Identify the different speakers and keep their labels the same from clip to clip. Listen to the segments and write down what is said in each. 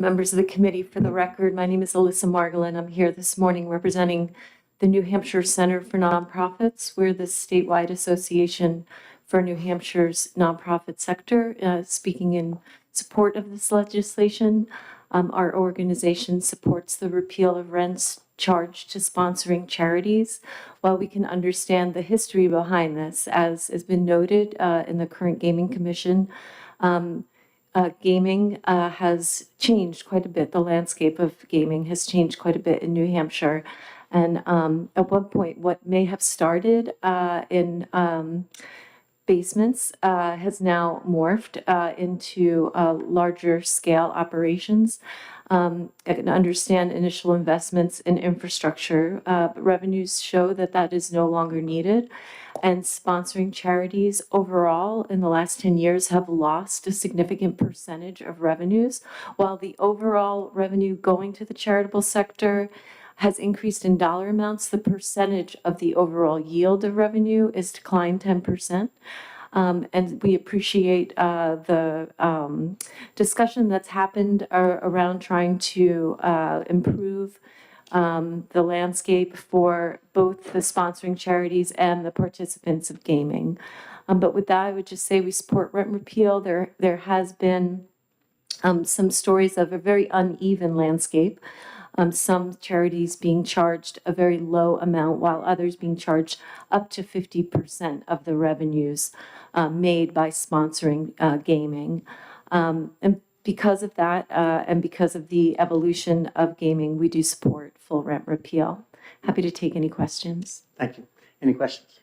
Speaker 1: Members of the committee, for the record, my name is Alyssa Margolin. I'm here this morning representing the New Hampshire Center for Nonprofits. We're the statewide association for New Hampshire's nonprofit sector, speaking in support of this legislation. Our organization supports the repeal of rents charged to sponsoring charities. While we can understand the history behind this, as has been noted in the current Gaming Commission, gaming has changed quite a bit. The landscape of gaming has changed quite a bit in New Hampshire. And at one point, what may have started in basements has now morphed into larger scale operations. I can understand initial investments in infrastructure, but revenues show that that is no longer needed. And sponsoring charities overall in the last 10 years have lost a significant percentage of revenues, while the overall revenue going to the charitable sector has increased in dollar amounts. The percentage of the overall yield of revenue is declined 10%. And we appreciate the discussion that's happened around trying to improve the landscape for both the sponsoring charities and the participants of gaming. But with that, I would just say we support rent repeal. There has been some stories of a very uneven landscape. Some charities being charged a very low amount, while others being charged up to 50% of the revenues made by sponsoring gaming. And because of that, and because of the evolution of gaming, we do support full rent repeal. Happy to take any questions.
Speaker 2: Thank you. Any questions?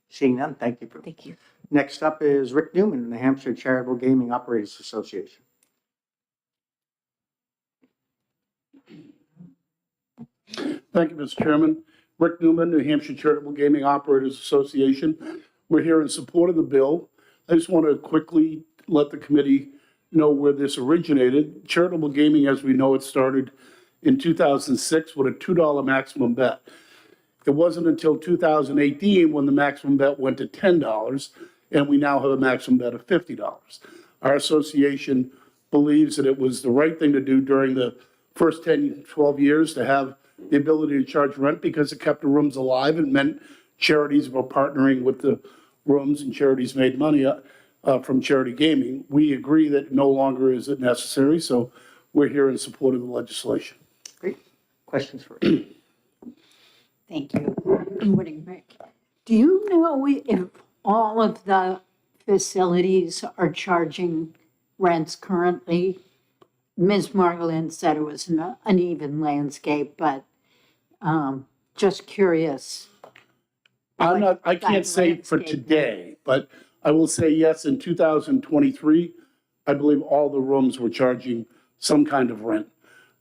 Speaker 2: Seeing none, thank you.
Speaker 1: Thank you.
Speaker 2: Next up is Rick Newman, New Hampshire Charitable Gaming Operators Association.
Speaker 3: Thank you, Mr. Chairman. Rick Newman, New Hampshire Charitable Gaming Operators Association. We're here in support of the bill. I just want to quickly let the committee know where this originated. Charitable gaming, as we know, it started in 2006 with a $2 maximum bet. It wasn't until 2018 when the maximum bet went to $10, and we now have a maximum bet of $50. Our association believes that it was the right thing to do during the first 10, 12 years to have the ability to charge rent because it kept the rooms alive and meant charities were partnering with the rooms and charities made money from charity gaming. We agree that no longer is it necessary, so we're here in support of the legislation.
Speaker 2: Great. Questions for Rick?
Speaker 4: Thank you. Good morning, Rick. Do you know if all of the facilities are charging rents currently? Ms. Margolin said it was an uneven landscape, but just curious.
Speaker 3: I can't say for today, but I will say yes, in 2023, I believe all the rooms were charging some kind of rent.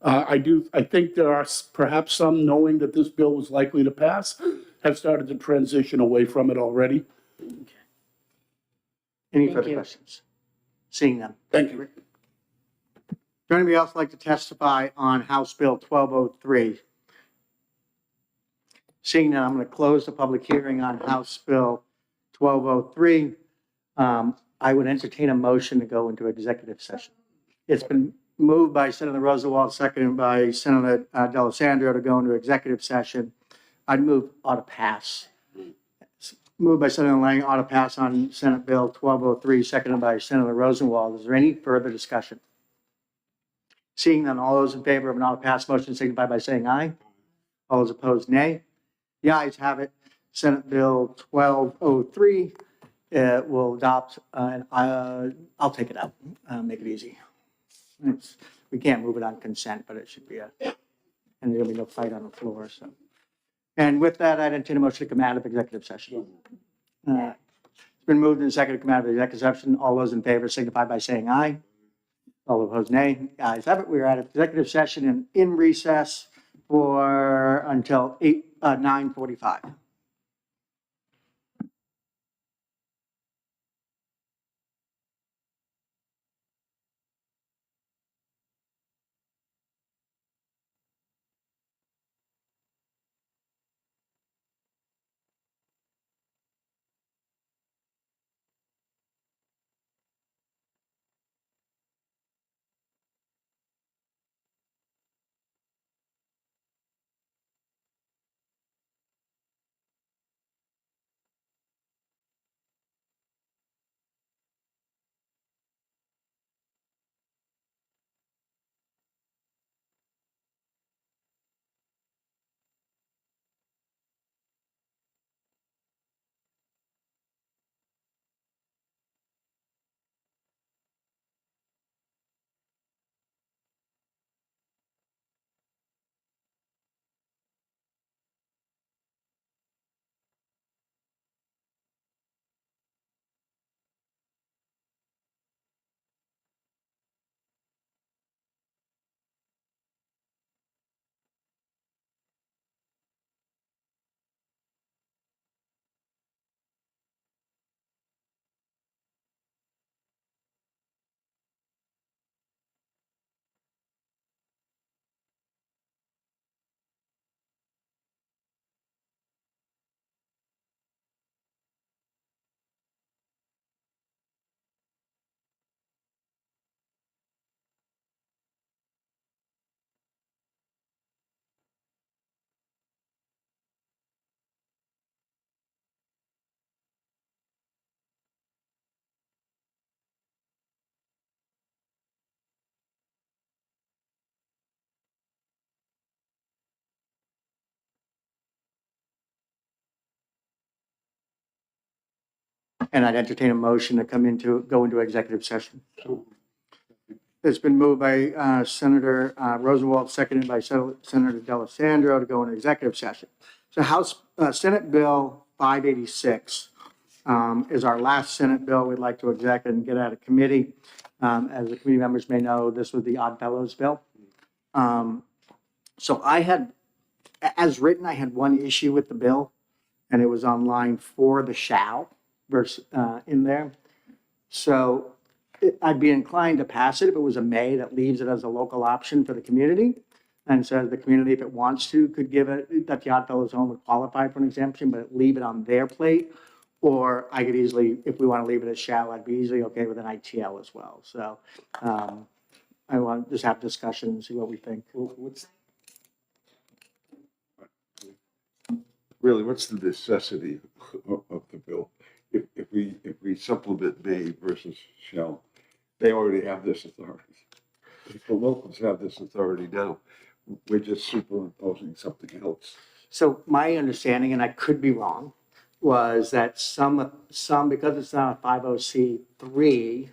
Speaker 3: I think there are perhaps some, knowing that this bill was likely to pass, have started to transition away from it already.
Speaker 2: Any further questions? Seeing none.
Speaker 3: Thank you, Rick.
Speaker 2: Would anybody else like to testify on House Bill 1203? Seeing none, I'm going to close the public hearing on House Bill 1203. I would entertain a motion to go into executive session. It's been moved by Senator Rosenwald, seconded by Senator D'Alessandro to go into executive session. I'd move ought to pass. Moved by Senator Lang, ought to pass on Senate Bill 1203, seconded by Senator Rosenwald. Is there any further discussion? Seeing none, all those in favor of an ought to pass motion signify by saying aye. All those opposed, nay. The ayes have it. Senate Bill 1203 will adopt, and I'll take it out, make it easy. We can't move it on consent, but it should be and there'll be no fight on the floor. So, and with that, I'd entertain a motion to come out of executive session. It's been moved and seconded to come out of executive session. All those in favor signify by saying aye. All opposed, nay. The ayes have it. We are at executive session and in recess for until 9:45. And I'd entertain a motion to go into executive session. It's been moved by Senator Rosenwald, seconded by Senator D'Alessandro to go into executive session. So Senate Bill 586 is our last Senate bill we'd like to exec and get out of committee. As the committee members may know, this was the Odd Fellows bill. So as written, I had one issue with the bill, and it was on line 4, the shall verse in there. So I'd be inclined to pass it if it was a may that leaves it as a local option for the community and says the community, if it wants to, could give it, that the Odd Fellows Home would qualify for an exemption, but leave it on their plate. Or I could easily, if we want to leave it as shall, I'd be easily okay with an ITL as well. So I want to just have discussion and see what we think.
Speaker 5: What's the necessity of the bill? If we supplement may versus shall, they already have this authority. The locals have this authority now. We're just superimposing something else.
Speaker 2: So my understanding, and I could be wrong, was that some, because it's not a 50C3,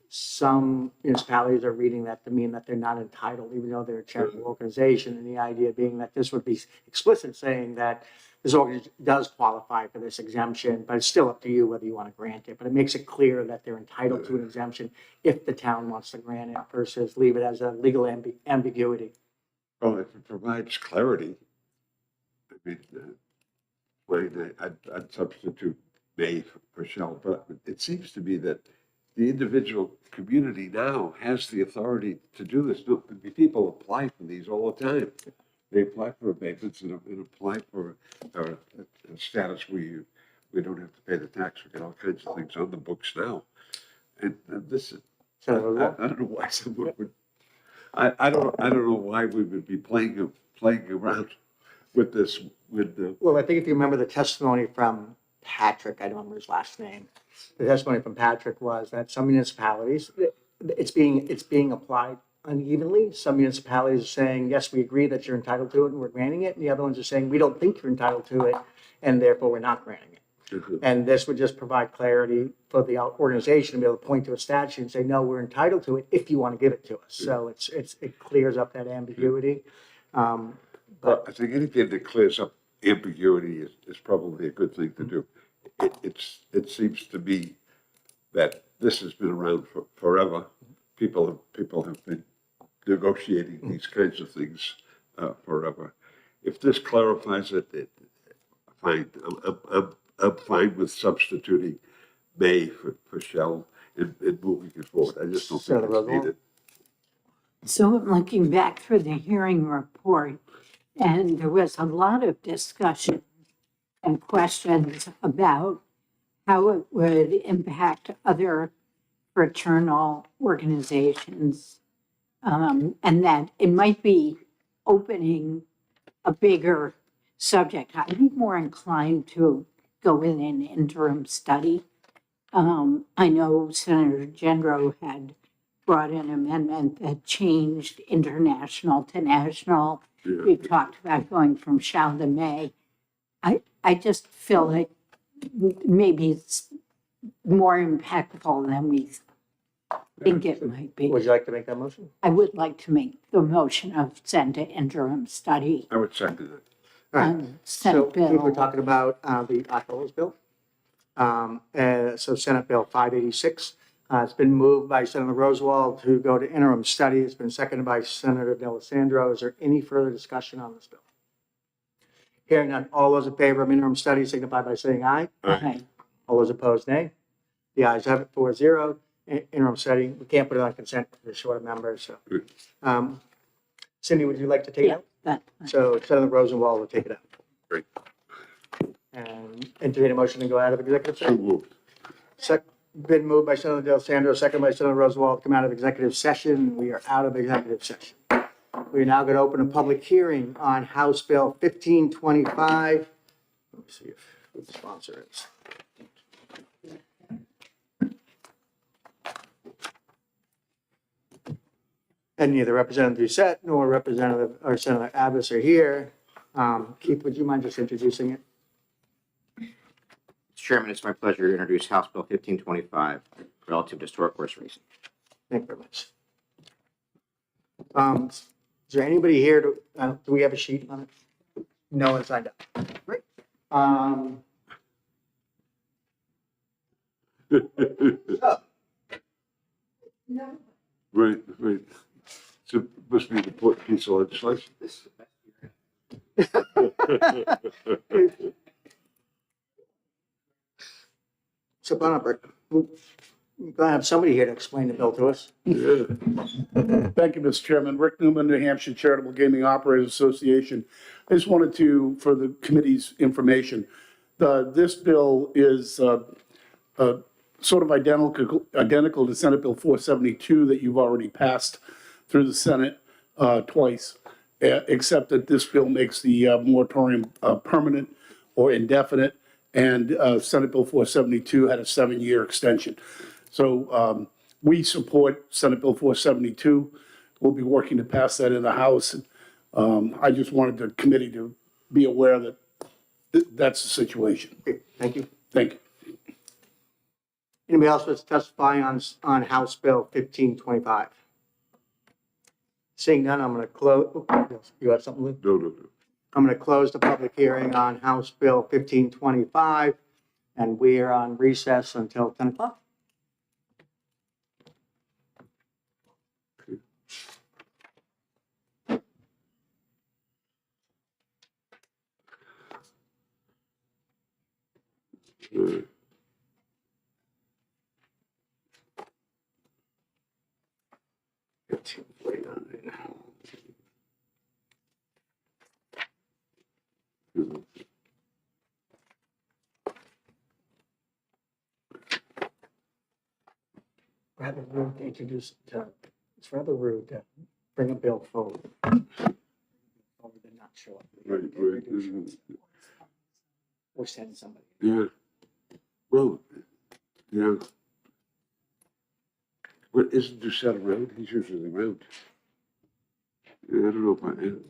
Speaker 2: some municipalities are reading that to mean that they're not entitled, even though they're a charitable organization. And the idea being that this would be explicit, saying that this organization does qualify for this exemption, but it's still up to you whether you want to grant it. But it makes it clear that they're entitled to an exemption if the town wants to grant it versus leave it as a legal ambiguity.
Speaker 5: Well, if it provides clarity, I mean, I'd substitute may for shall, but it seems to me that the individual community now has the authority to do this. People apply for these all the time. They apply for abatements and apply for a status where we don't have to pay the tax. We get all kinds of things on the books now. And this is, I don't know why someone would, I don't know why we would be playing around with this,
Speaker 2: Well, I think if you remember the testimony from Patrick, I don't remember his last name. The testimony from Patrick was that some municipalities, it's being applied unevenly. Some municipalities are saying, yes, we agree that you're entitled to it and we're granting it. And the other ones are saying, we don't think you're entitled to it and therefore we're not granting it. And this would just provide clarity for the organization to be able to point to a statute and say, no, we're entitled to it if you want to give it to us. So it clears up that ambiguity.
Speaker 5: But I think anything that clears up ambiguity is probably a good thing to do. It seems to me that this has been around forever. People have been negotiating these kinds of things forever. If this clarifies it, fine. I'm fine with substituting may for shall and moving it forward. I just don't think it's needed.
Speaker 4: So I'm looking back through the hearing report, and there was a lot of discussion and questions about how it would impact other fraternal organizations, and that it might be opening a bigger subject. I'd be more inclined to go with an interim study. I know Senator Gendro had brought an amendment that changed international to national.
Speaker 5: Yeah.
Speaker 4: We've talked about going from shall to may. I just feel like maybe it's more impactful than we think it might be.
Speaker 2: Would you like to make that motion?
Speaker 4: I would like to make the motion of send to interim study
Speaker 5: I would second it.
Speaker 2: All right.
Speaker 4: on
Speaker 2: So
Speaker 4: Senate Bill.
Speaker 2: we're talking about the Odd Fellows bill. So Senate Bill 586. It's been moved by Senator Rosenwald to go to interim study. It's been seconded by Senator D'Alessandro. Is there any further discussion on this bill? Hearing none, all those in favor of interim study signify by saying aye.
Speaker 4: Okay.
Speaker 2: All those opposed, nay. The ayes have it 4-0. Interim study, we can't put it on consent because we're short of members, so. Cindy, would you like to take it
Speaker 4: Yeah,
Speaker 2: out?
Speaker 4: that,
Speaker 2: So Senator Rosenwald will take it out.
Speaker 5: Great.
Speaker 2: And entertain a motion to go out of executive
Speaker 5: So
Speaker 2: session.
Speaker 5: moved.
Speaker 2: Been moved by Senator D'Alessandro, second by Senator Rosenwald, to come out of executive session. We are out of executive session. We are now going to open a public hearing on House Bill 1525. Let me see who the sponsor is. And neither Representative Doucette nor Representative or Senator Abbas are here. Keith, would you mind just introducing it?
Speaker 6: Chairman, it's my pleasure to introduce House Bill 1525 relative to historic horse racing.
Speaker 2: Thank you very much. Is there anybody here to, do we have a sheet on it? No one signed up. Great.
Speaker 5: Right, right. So it must be an important piece of legislation.
Speaker 2: So, we're gonna have somebody here to explain the bill to us.
Speaker 5: Yeah.
Speaker 3: Thank you, Mr. Chairman. Rick Newman, New Hampshire Charitable Gaming Operators Association. I just wanted to, for the committee's information, this bill is sort of identical to Senate Bill 472 that you've already passed through the Senate twice, except that this bill makes the moratorium permanent or indefinite, and Senate Bill 472 had a 7-year extension. So we support Senate Bill 472. We'll be working to pass that in the House. I just wanted the committee to be aware that that's the situation.
Speaker 2: Okay, thank you.
Speaker 3: Thank you.
Speaker 2: Anybody else wants to testify on House Bill 1525? Seeing none, I'm gonna close, you have something, Lou?
Speaker 5: No, no, no.
Speaker 2: I'm gonna close the public hearing on House Bill 1525, and we are on recess until 10 o'clock.
Speaker 5: Uh,
Speaker 2: Rather rude to introduce, it's rather rude to bring a bill forward. Or to not show up.
Speaker 5: Right, right.
Speaker 2: Or send somebody.
Speaker 5: Yeah. Well, yeah. But isn't Doucette around? He's usually around. Yeah, I don't know about him.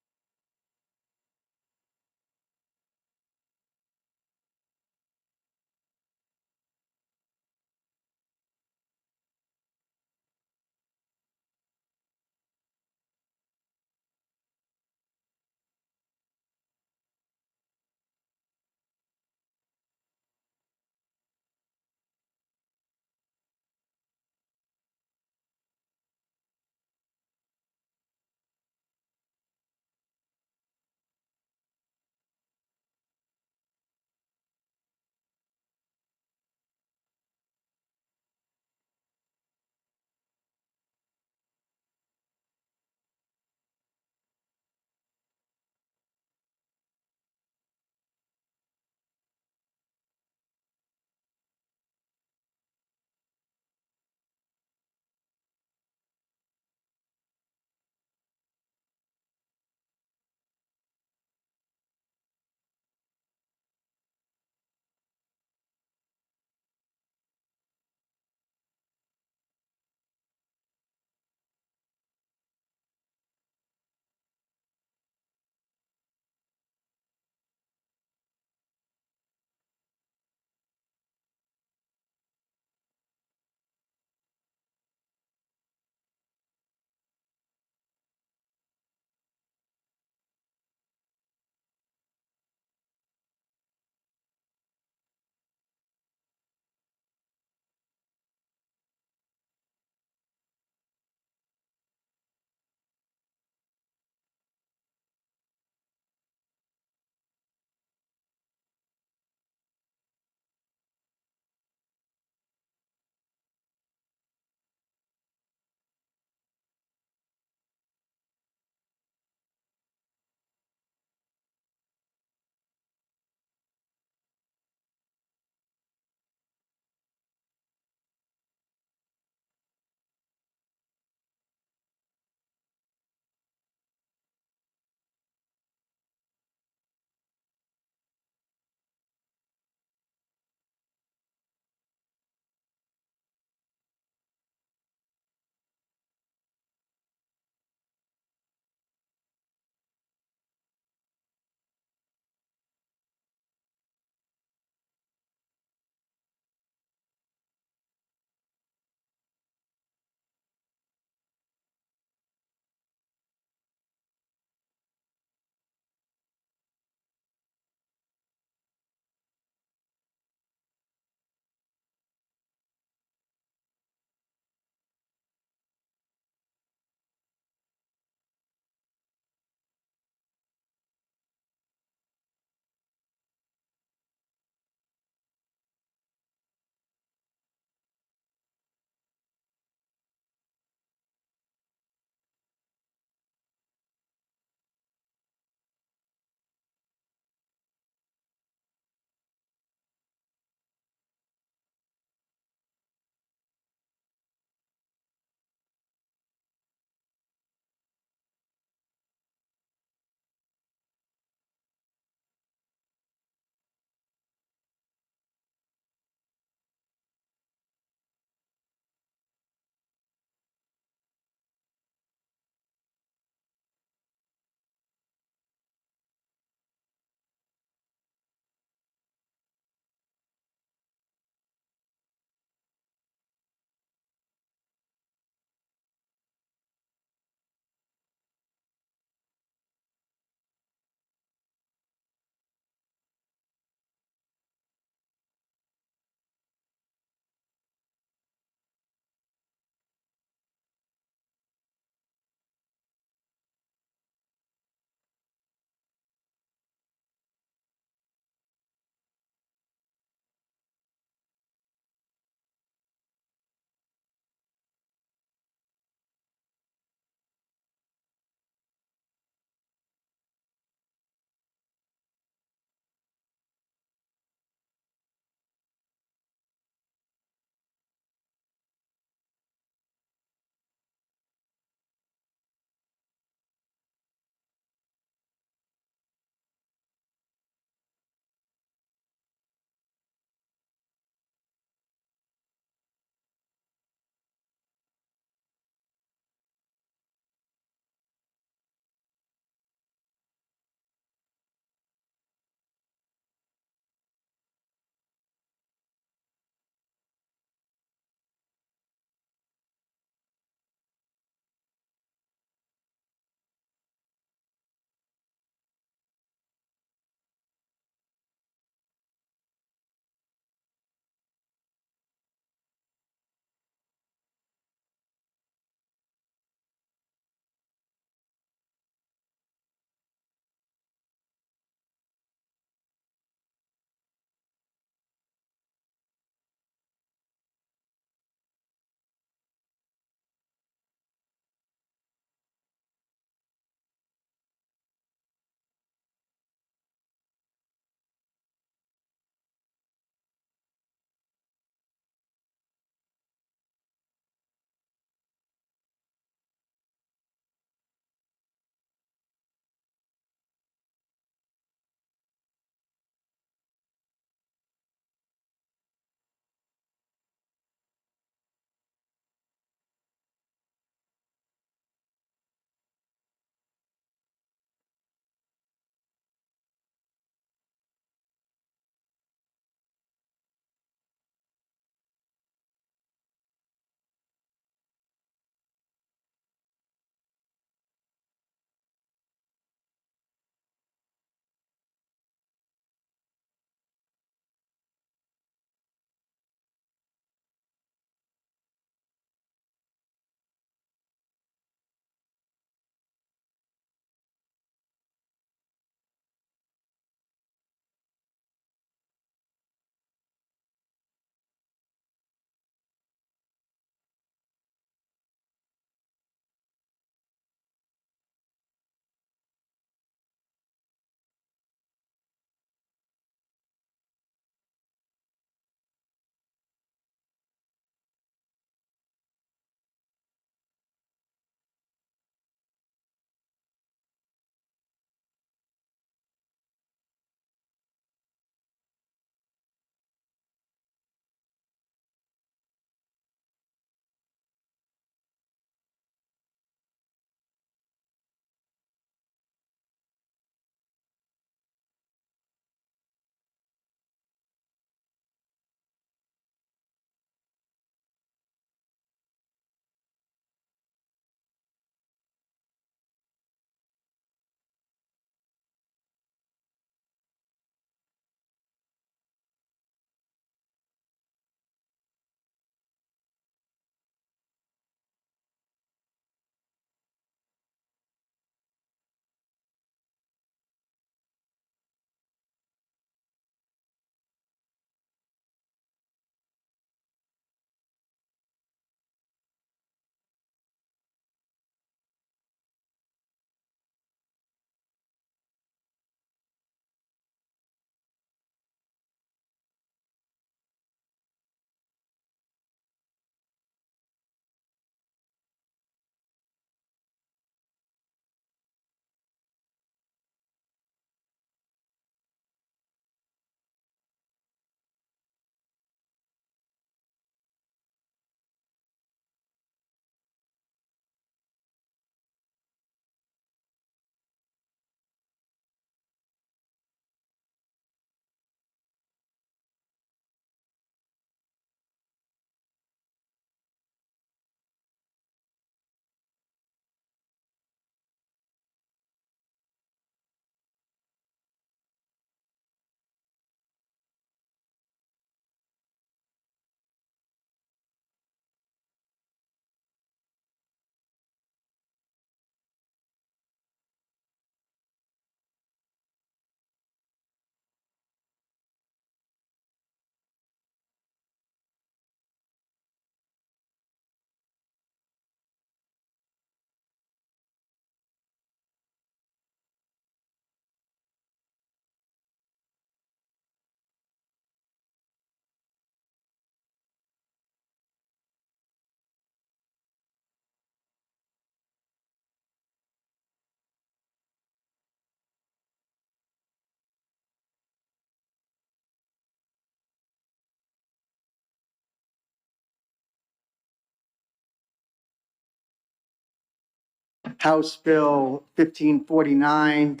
Speaker 2: House Bill 1549.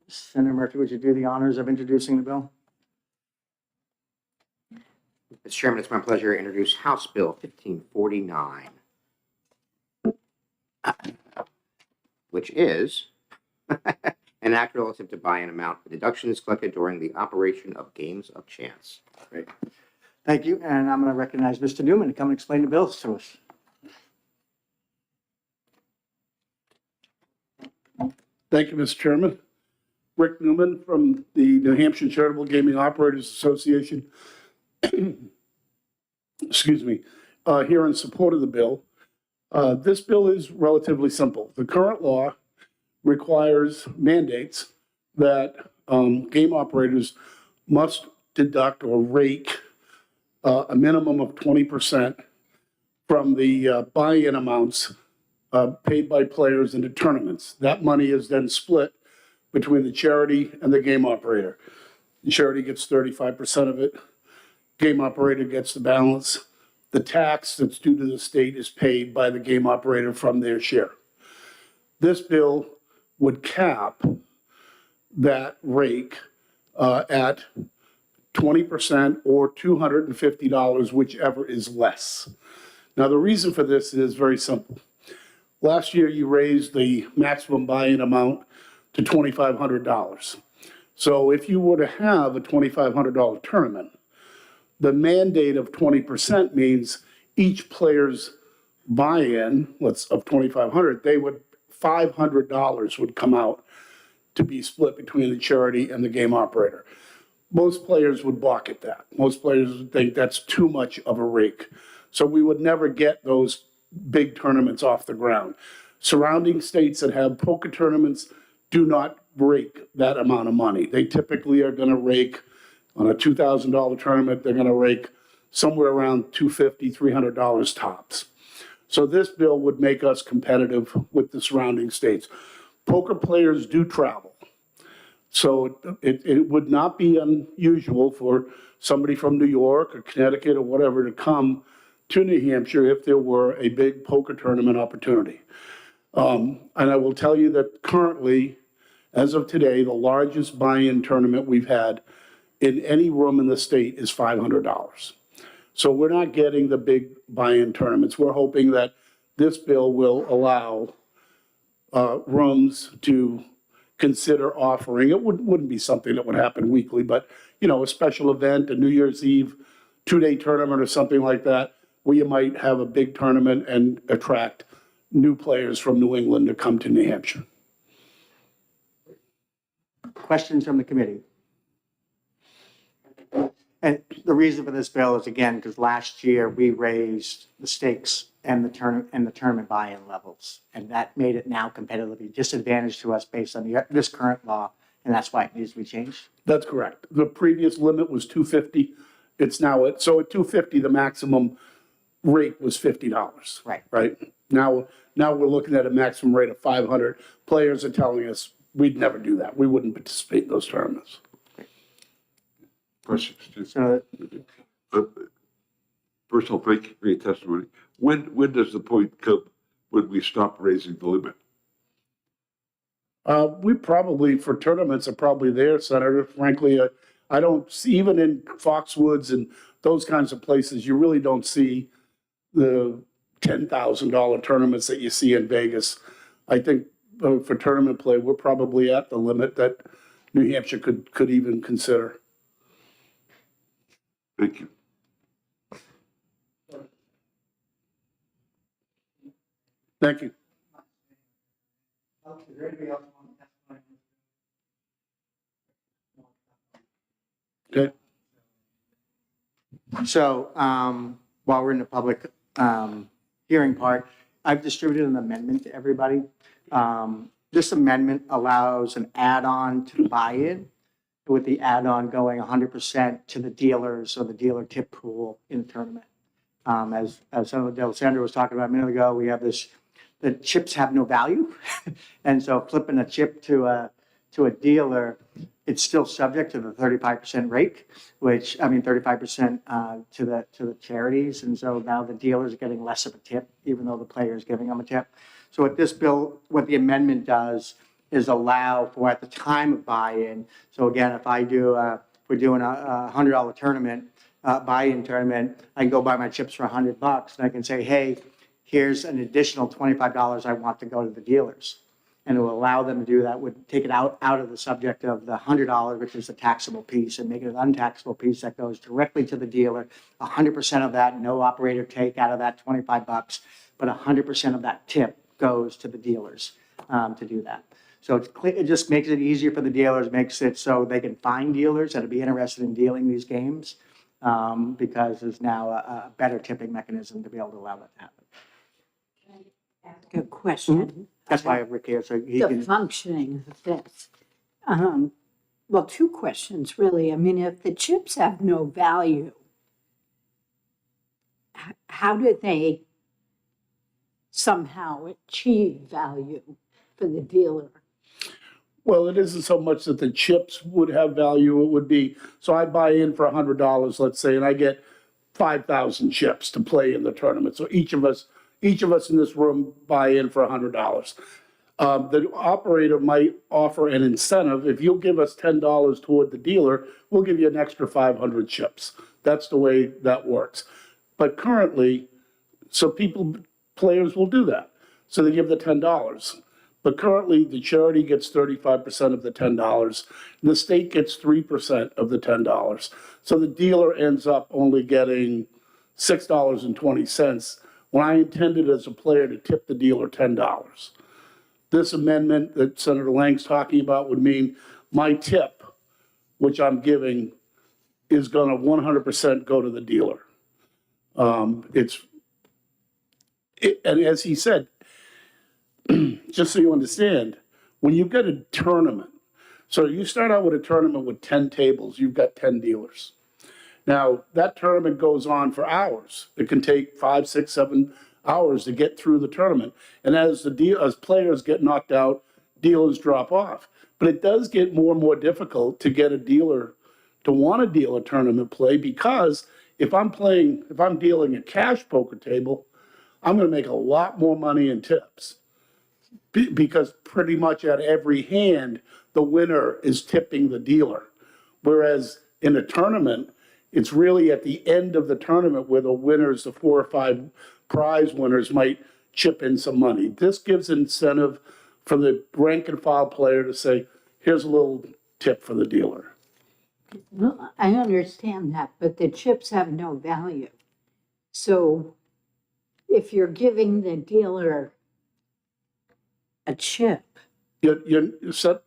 Speaker 2: Senator Murphy, would you do the honors of introducing the bill?
Speaker 6: Mr. Chairman, it's my pleasure to introduce House Bill 1549, which is an act relative to buy-in amount for deductions collected during the operation of games of chance.
Speaker 2: Great. Thank you, and I'm going to recognize Mr. Newman to come and explain the bills to us.
Speaker 3: Thank you, Mr. Chairman. Rick Newman from the New Hampshire Charitable Gaming Operators Association. Excuse me, here in support of the bill. This bill is relatively simple. The current law mandates that game operators must deduct or rake a minimum of 20% from the buy-in amounts paid by players into tournaments. That money is then split between the charity and the game operator. The charity gets 35% of it. Game operator gets the balance. The tax that's due to the state is paid by the game operator from their share. This bill would cap that rake at 20% or $250, whichever is less. Now, the reason for this is very simple. Last year, you raised the maximum buy-in amount to $2,500. So if you were to have a $2,500 tournament, the mandate of 20% means each player's buy-in, of $2,500, $500 would come out to be split between the charity and the game operator. Most players would balk at that. Most players would think that's too much of a rake. So we would never get those big tournaments off the ground. Surrounding states that have poker tournaments do not rake that amount of money. They typically are going to rake on a $2,000 tournament, they're going to rake somewhere around $250, $300 tops. So this bill would make us competitive with the surrounding states. Poker players do travel. So it would not be unusual for somebody from New York or Connecticut or whatever to come to New Hampshire if there were a big poker tournament opportunity. And I will tell you that currently, as of today, the largest buy-in tournament we've had in any room in the state is $500. So we're not getting the big buy-in tournaments. We're hoping that this bill will allow rooms to consider offering. It wouldn't be something that would happen weekly, but a special event, a New Year's Eve 2-day tournament or something like that, where you might have a big tournament and attract new players from New England to come to New Hampshire.
Speaker 2: Questions from the committee? And the reason for this bill is, again, because last year we raised the stakes and the tournament buy-in levels, and that made it now competitively disadvantaged to us based on this current law, and that's why it needs to be changed.
Speaker 3: That's correct. The previous limit was $250. It's now at $250, the maximum rate was $50.
Speaker 2: Right.
Speaker 3: Right. Now we're looking at a maximum rate of $500. Players are telling us we'd never do that. We wouldn't participate in those tournaments.
Speaker 5: Questions?
Speaker 2: So
Speaker 5: First of all, thank you for your testimony. When does the point come when we stop raising the limit?
Speaker 3: We probably, for tournaments, are probably there, Senator. Frankly, I don't see, even in Foxwoods and those kinds of places, you really don't see the $10,000 tournaments that you see in Vegas. I think for tournament play, we're probably at the limit that New Hampshire could even consider.
Speaker 5: Thank you.
Speaker 3: Thank you. Okay.
Speaker 2: So while we're in the public hearing part, I've distributed an amendment to everybody. This amendment allows an add-on to buy-in, with the add-on going 100% to the dealers or the dealer tip pool in the tournament. As Senator D'Alessandro was talking about a minute ago, we have this, the chips have no value. And so flipping a chip to a dealer, it's still subject to the 35% rake, 35% to the charities. And so now the dealer's getting less of a tip, even though the player is giving them a tip. So what this bill, what the amendment does is allow for at the time of buy-in. So again, if we're doing a $100 tournament, buy-in tournament, I can go buy my chips for $100 and I can say, hey, here's an additional $25 I want to go to the dealers. And it will allow them to do that, would take it out of the subject of the $100, which is the taxable piece, and make it an untaxable piece that goes directly to the dealer. 100% of that, no operator take out of that $25, but 100% of that tip goes to the dealers to do that. So it just makes it easier for the dealers, makes it so they can find dealers that'll be interested in dealing these games, because there's now a better tipping mechanism to be able to allow that to happen.
Speaker 4: Good question.
Speaker 2: That's why I have Rick here, so he
Speaker 4: The
Speaker 2: can.
Speaker 4: functioning of this. Well, two questions, really. I mean, if the chips have no value, how do they somehow achieve value for the dealer?
Speaker 3: Well, it isn't so much that the chips would have value, it would be, so I buy in for $100, let's say, and I get 5,000 chips to play in the tournament. So each of us in this room buy in for $100. The operator might offer an incentive. If you'll give us $10 toward the dealer, we'll give you an extra 500 chips. That's the way that works. But currently, players will do that. So they give the $10. But currently, the charity gets 35% of the $10. And the state gets 3% of the $10. So the dealer ends up only getting $6.20 when I intended as a player to tip the dealer $10. This amendment that Senator Lang's talking about would mean my tip, which I'm giving, is going to 100% go to the dealer. And as he said, just so you understand, when you get a tournament, so you start out with a tournament with 10 tables, you've got 10 dealers. Now, that tournament goes on for hours. It can take 5, 6, 7 hours to get through the tournament. And as players get knocked out, dealers drop off. But it does get more and more difficult to get a dealer to want to deal a tournament play, because if I'm dealing a cash poker table, I'm going to make a lot more money in tips. Because pretty much at every hand, the winner is tipping the dealer. Whereas in a tournament, it's really at the end of the tournament where the winners, the 4 or 5 prize winners, might chip in some money. This gives incentive for the rank and file player to say, here's a little tip for the dealer.
Speaker 4: Well, I understand that, but the chips have no value. So if you're giving the dealer a chip,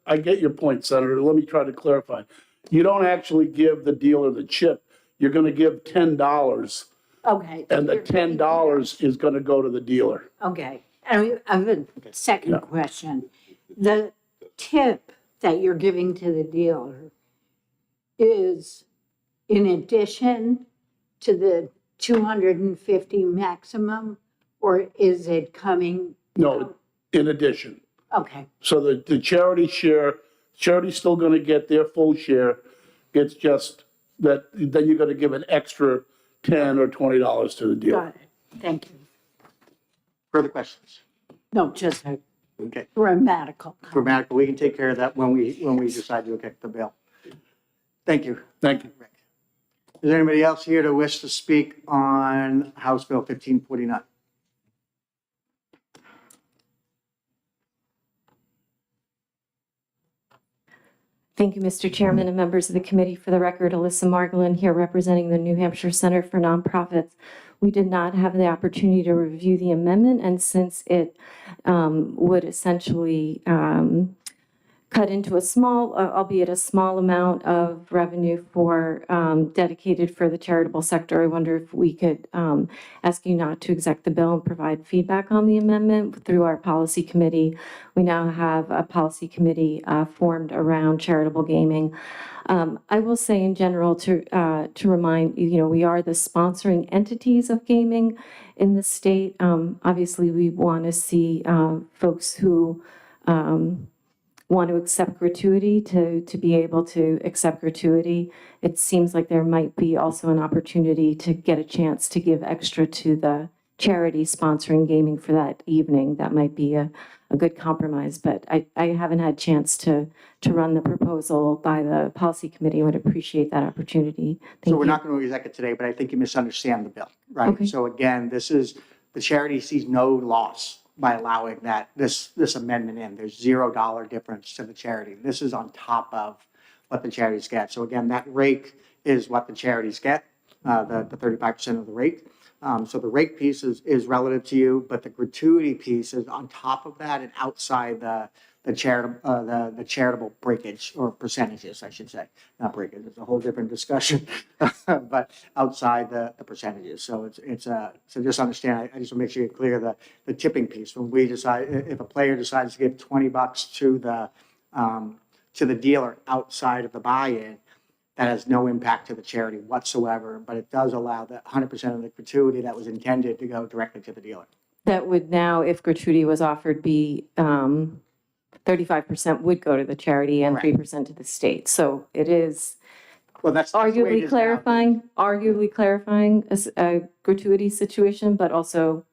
Speaker 3: I get your point, Senator. Let me try to clarify. You don't actually give the dealer the chip. You're going to give $10,
Speaker 4: okay.
Speaker 3: and the $10 is going to go to the dealer.
Speaker 4: Okay, I have a second question. The tip that you're giving to the dealer is in addition to the 250 maximum, or is it coming?
Speaker 3: No, in addition.
Speaker 4: Okay,
Speaker 3: So the charity share, charity's still going to get their full share. It's just that then you're going to give an extra $10 or $20 to the dealer.
Speaker 4: got it. Thank you.
Speaker 2: Further questions?
Speaker 4: No, just a
Speaker 2: Okay.
Speaker 4: grammatical.
Speaker 2: Grammatical, we can take care of that when we decide to kick the bill. Thank you.
Speaker 3: Thank you.
Speaker 2: Rick. Is there anybody else here to wish to speak on House Bill 1549?
Speaker 1: Thank you, Mr. Chairman and members of the committee. For the record, Alyssa Margolin here representing the New Hampshire Center for Nonprofits. We did not have the opportunity to review the amendment, and since it would essentially cut into a small, albeit a small amount of revenue for dedicated for the charitable sector, I wonder if we could ask you not to exec the bill and provide feedback on the amendment through our policy committee. We now have a policy committee formed around charitable gaming. I will say in general to remind you, we are the sponsoring entities of gaming in the state. Obviously, we want to see folks who want to accept gratuity to be able to accept gratuity. It seems like there might be also an opportunity to get a chance to give extra to the charity sponsoring gaming for that evening. That might be a good compromise, but I haven't had a chance to run the proposal by the policy committee. I would appreciate that opportunity.
Speaker 2: So
Speaker 1: Thank
Speaker 2: we're
Speaker 1: you.
Speaker 2: not going to exec it today, but I think you misunderstand the bill, right?
Speaker 1: Okay.
Speaker 2: So again, the charity sees no loss by allowing this amendment in. There's $0 difference to the charity. This is on top of what the charities get. So again, that rate is what the charities get, the 35% of the rate. So the rate piece is relative to you, but the gratuity piece is on top of that and outside the charitable breakage or percentages, I should say, not breakage. It's a whole different discussion, but outside the percentages. So so just understand. I just want to make sure you're clear the tipping piece. When we decide, if a player decides to give $20 to the dealer outside of the buy-in, that has no impact to the charity whatsoever, but it does allow that 100% of the gratuity that was intended to go directly to the dealer.
Speaker 1: That would now, if gratuity was offered, be 35% would go to the charity and
Speaker 2: Correct.
Speaker 1: 3% to the state. So it is
Speaker 2: Well, that's the way it
Speaker 1: arguably
Speaker 2: is now.
Speaker 1: clarifying a gratuity situation, but also,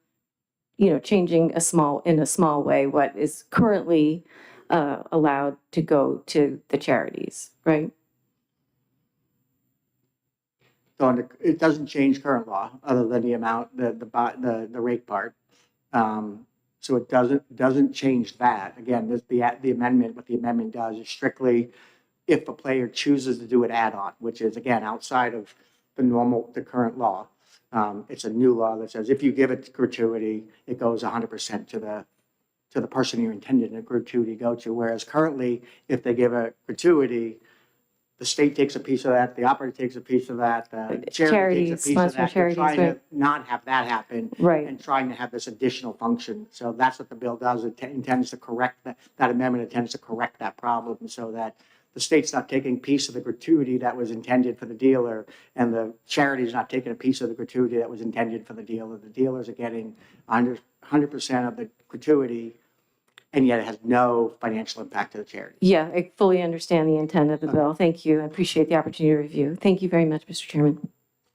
Speaker 1: changing in a small way what is currently allowed to go to the charities, right?
Speaker 2: So it doesn't change current law, other than the amount, the rate part. So it doesn't change that. Again, the amendment, what the amendment does is strictly if a player chooses to do an add-on, which is, again, outside of the current law. It's a new law that says if you give it gratuity, it goes 100% to the person you're intended a gratuity to go to. Whereas currently, if they give a gratuity, the state takes a piece of that, the operator takes a piece of that, the charity takes a piece of
Speaker 1: Sponsored
Speaker 2: that. They're
Speaker 1: charities,
Speaker 2: trying to
Speaker 1: right.
Speaker 2: not have that happen.
Speaker 1: Right.
Speaker 2: And trying to have this additional function. So that's what the bill does. It intends to correct that amendment intends to correct that problem so that the state's not taking a piece of the gratuity that was intended for the dealer and the charity's not taking a piece of the gratuity that was intended for the dealer. The dealers are getting 100% of the gratuity, and yet it has no financial impact to the charity.
Speaker 1: Yeah, I fully understand the intent of the bill. Thank you. I appreciate the opportunity to review. Thank you very much, Mr. Chairman.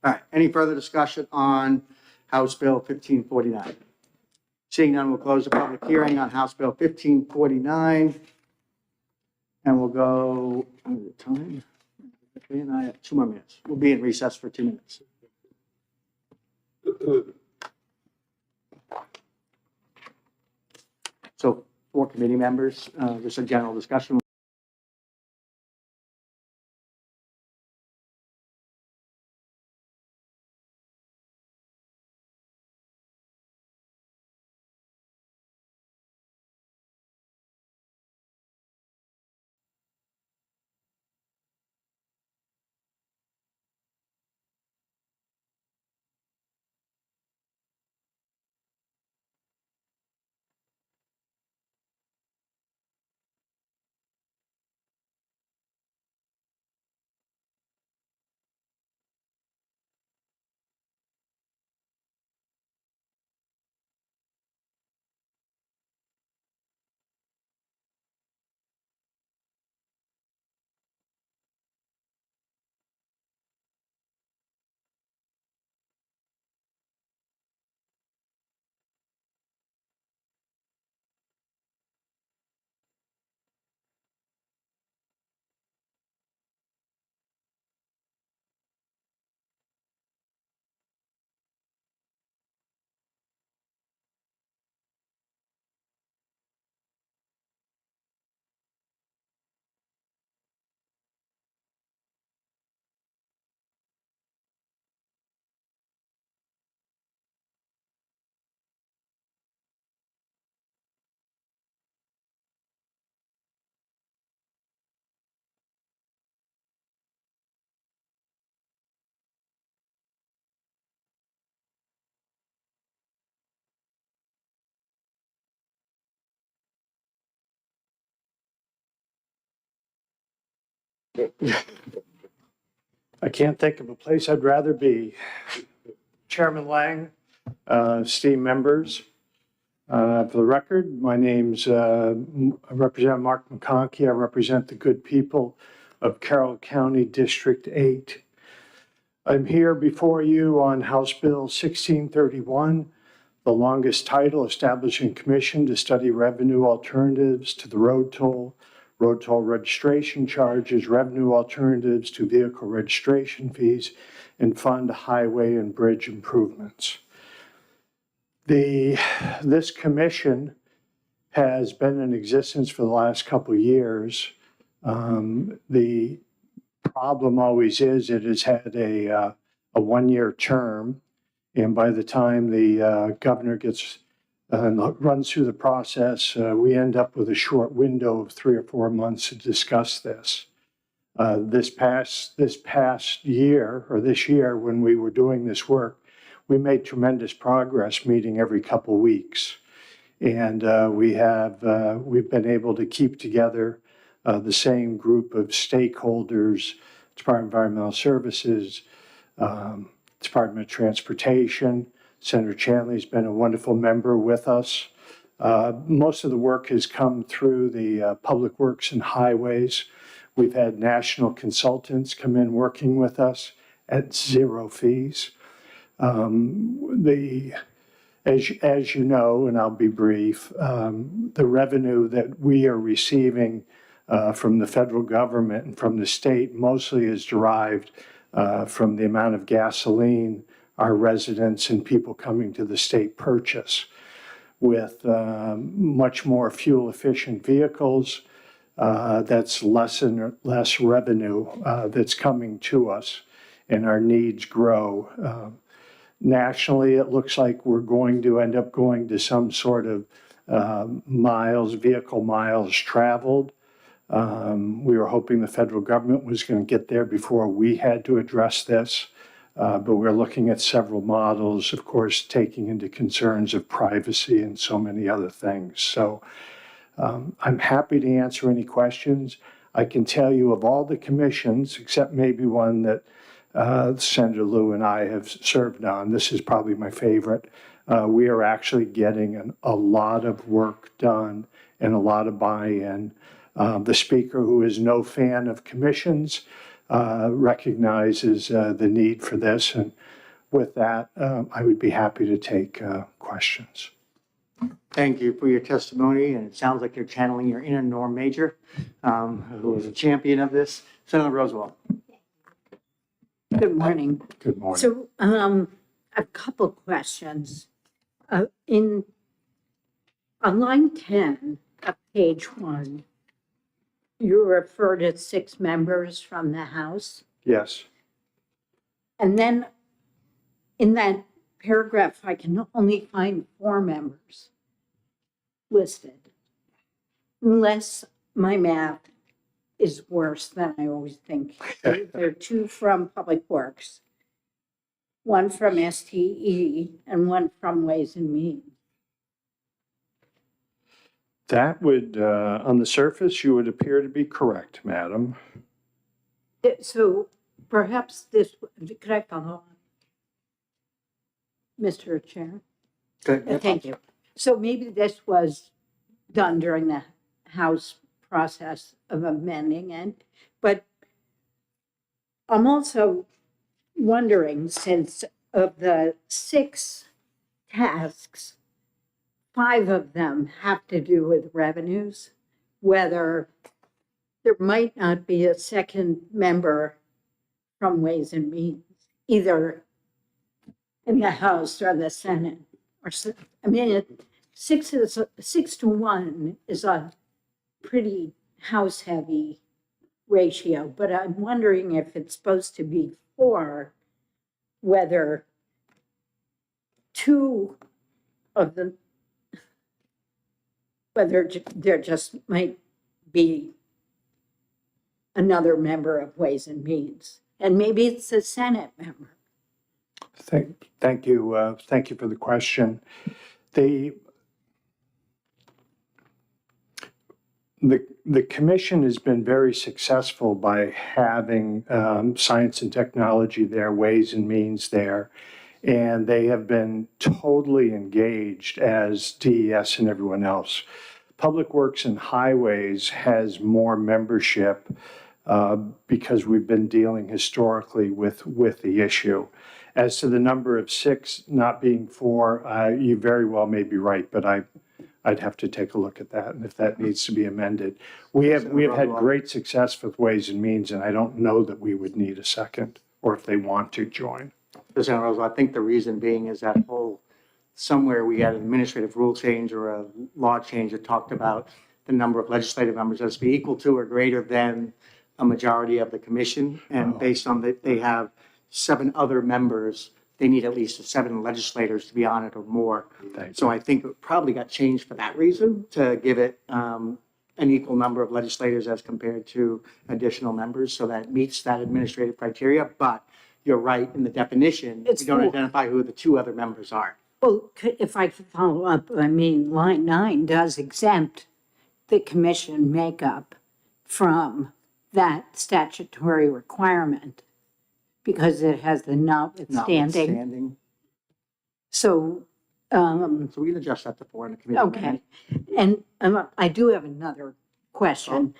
Speaker 2: All right, any further discussion on House Bill 1549? Seeing none, we'll close the public hearing on House Bill 1549. And we'll go, under the time, and I have 2 more minutes. We'll be in recess for 2 minutes. So 4 committee members, just a general discussion.
Speaker 7: I can't think of a place I'd rather be. Chairman Lang, esteemed members, for the record, my name's I represent Mark McConkey. I represent the good people of Carroll County District 8. I'm here before you on House Bill 1631, The longest title, establishing commission to study revenue alternatives to the road toll registration charges, revenue alternatives to vehicle registration fees, and fund highway and bridge improvements. This commission has been in existence for the last couple of years. The problem always is it has had a one-year term, and by the time the governor gets runs through the process, we end up with a short window of 3 or 4 months to discuss this. This past year, or this year, when we were doing this work, we made tremendous progress, meeting every couple weeks. And we've been able to keep together the same group of stakeholders, Department of Environmental Services, Department of Transportation. Senator Chanley's been a wonderful member with us. Most of the work has come through the Public Works and Highways. We've had national consultants come in working with us at 0 fees. As you know, and I'll be brief, the revenue that we are receiving from the federal government and from the state mostly is derived from the amount of gasoline our residents and people coming to the state purchase. With much more fuel efficient vehicles, that's less revenue that's coming to us, and our needs grow. Nationally, it looks like we're going to end up going to some sort of vehicle miles traveled. We were hoping the federal government was going to get there before we had to address this. But we're looking at several models, of course, taking into concerns of privacy and so many other things. So I'm happy to answer any questions. I can tell you of all the commissions, except maybe one that Senator Lieu and I have served on, this is probably my favorite. We are actually getting a lot of work done and a lot of buy-in. The speaker, who is no fan of commissions, recognizes the need for this. And with that, I would be happy to take questions.
Speaker 2: Thank you for your testimony, and it sounds like you're channeling your inner Norm Major, who was a champion of this. Senator Roosevelt.
Speaker 4: Good morning.
Speaker 7: Good morning.
Speaker 4: So a couple questions. On line 10 of page 1, you refer to 6 members from the House.
Speaker 7: Yes.
Speaker 4: And then in that paragraph, I can only find 4 members listed, unless my math is worse than I always think. There are 2 from Public Works, 1 from STE, and 1 from Ways and Means.
Speaker 7: That would, on the surface, you would appear to be correct, madam.
Speaker 4: So perhaps this, could I follow on? Mr. Chair?
Speaker 2: Good.
Speaker 4: Thank you. So maybe this was done during the House process of amending it, but I'm also wondering, since of the 6 tasks, 5 of them have to do with revenues, whether there might not be a second member from Ways and Means, either in the House or the Senate. I mean, 6 to 1 is a pretty House-heavy ratio, but I'm wondering if it's supposed to be 4, whether 2 of them, whether there just might be another member of Ways and Means, and maybe it's a Senate member.
Speaker 7: Thank you. Thank you for the question. The commission has been very successful by having science and technology there, Ways and Means there, and they have been totally engaged as DES and everyone else. Public Works and Highways has more membership because we've been dealing historically with the issue. As to the number of 6 not being 4, you very well may be right, but I'd have to take a look at that and if that needs to be amended. We have had great success with Ways and Means, and I don't know that we would need a second, or if they want to join.
Speaker 2: President Rosal, I think the reason being is that somewhere we had an administrative rule change or a law change that talked about the number of legislative members as to be equal to or greater than a majority of the commission. And based on that, they have 7 other members, they need at least 7 legislators to be on it or more. So I think it probably got changed for that reason, to give it an equal number of legislators as compared to additional members, so that it meets that administrative criteria. But you're right, in the definition, we don't identify who the 2 other members are.
Speaker 4: Well, if I could follow up, I mean, line 9 does exempt the commission makeup from that statutory requirement because it has the notwithstanding.
Speaker 2: Notwithstanding.
Speaker 4: So,
Speaker 2: So we can adjust that to 4 in the committee.
Speaker 4: okay. And I do have another question.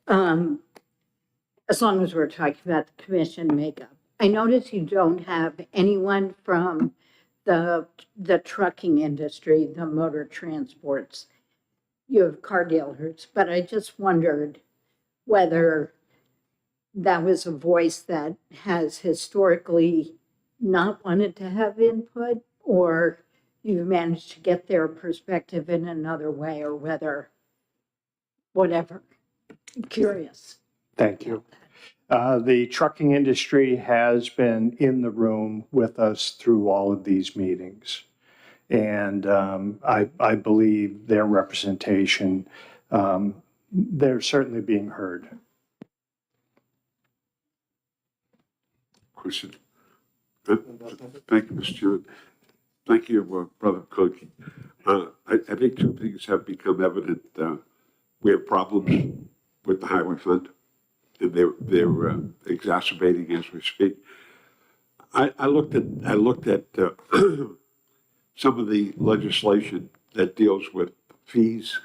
Speaker 4: As long as we're talking about the commission makeup. I notice you don't have anyone from the trucking industry, the motor transports. You have car dealers, but I just wondered whether that was a voice that has historically not wanted to have input, or you've managed to get their perspective in another way, or whether, whatever. I'm curious.
Speaker 7: Thank you. The trucking industry has been in the room with us through all of these meetings. And I believe their representation, they're certainly being heard.
Speaker 5: Question. Thank you, Mr. Chairman. Thank you, Brother Cook. I think 2 things have become evident. We have problems with the highway fund, and they're exacerbating as we speak. I looked at some of the legislation that deals with fees.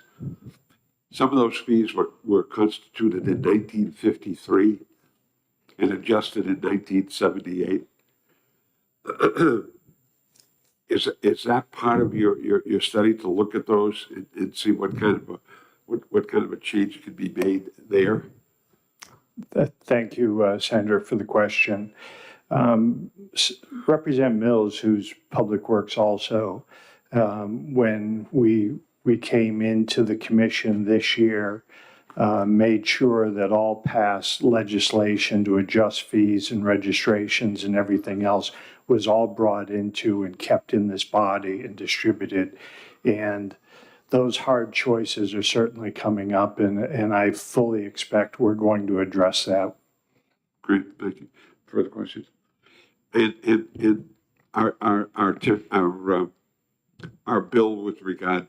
Speaker 5: Some of those fees were constituted in 1953 and adjusted in 1978. Is that part of your study, to look at those and see what kind of a change could be made there?
Speaker 7: Thank you, Senator, for the question. Representative Mills, who's Public Works also, when we came into the commission this year, made sure that all past legislation to adjust fees and registrations and everything else was all brought into and kept in this body and distributed. And those hard choices are certainly coming up, and I fully expect we're going to address that.
Speaker 5: Great, thank you. Further questions? And our bill with regard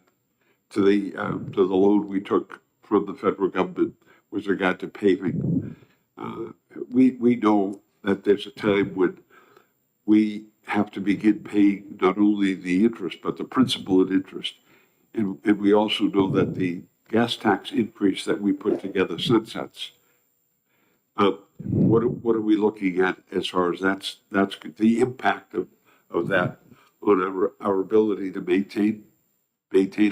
Speaker 5: to the loan we took from the federal government with regard to paving, we know that there's a time when we have to begin paying not only the interest, but the principal and interest. And we also know that the gas tax increase that we put together sunsets. What are we looking at as far as that's the impact of that on our ability to maintain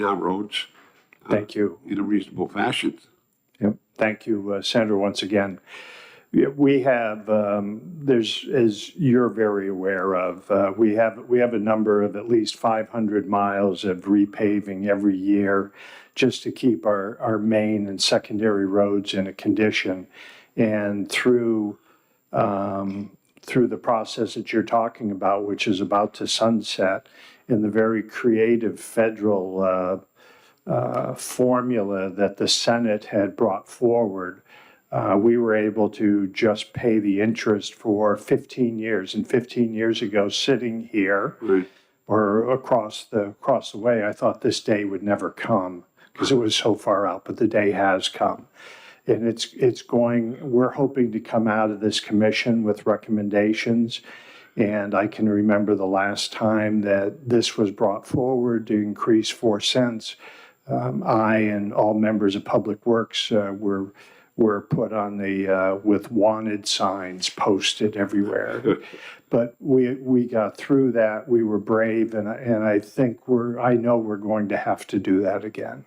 Speaker 5: our roads?
Speaker 7: Thank you.
Speaker 5: In a reasonable fashion.
Speaker 7: Yep. Thank you, Senator, once again. We have, as you're very aware of, we have a number of at least 500 miles of repaving every year just to keep our main and secondary roads in a condition. And through the process that you're talking about, which is about to sunset, in the very creative federal formula that the Senate had brought forward, we were able to just pay the interest for 15 years. And 15 years ago, sitting here or across the way, I thought this day would never come because it was so far out, but the day has come. And it's going, we're hoping to come out of this commission with recommendations. And I can remember the last time that this was brought forward to increase 4 cents. I and all members of Public Works were were put on the, with wanted signs posted everywhere. But we got through that. We were brave, and I think I know we're going to have to do that again.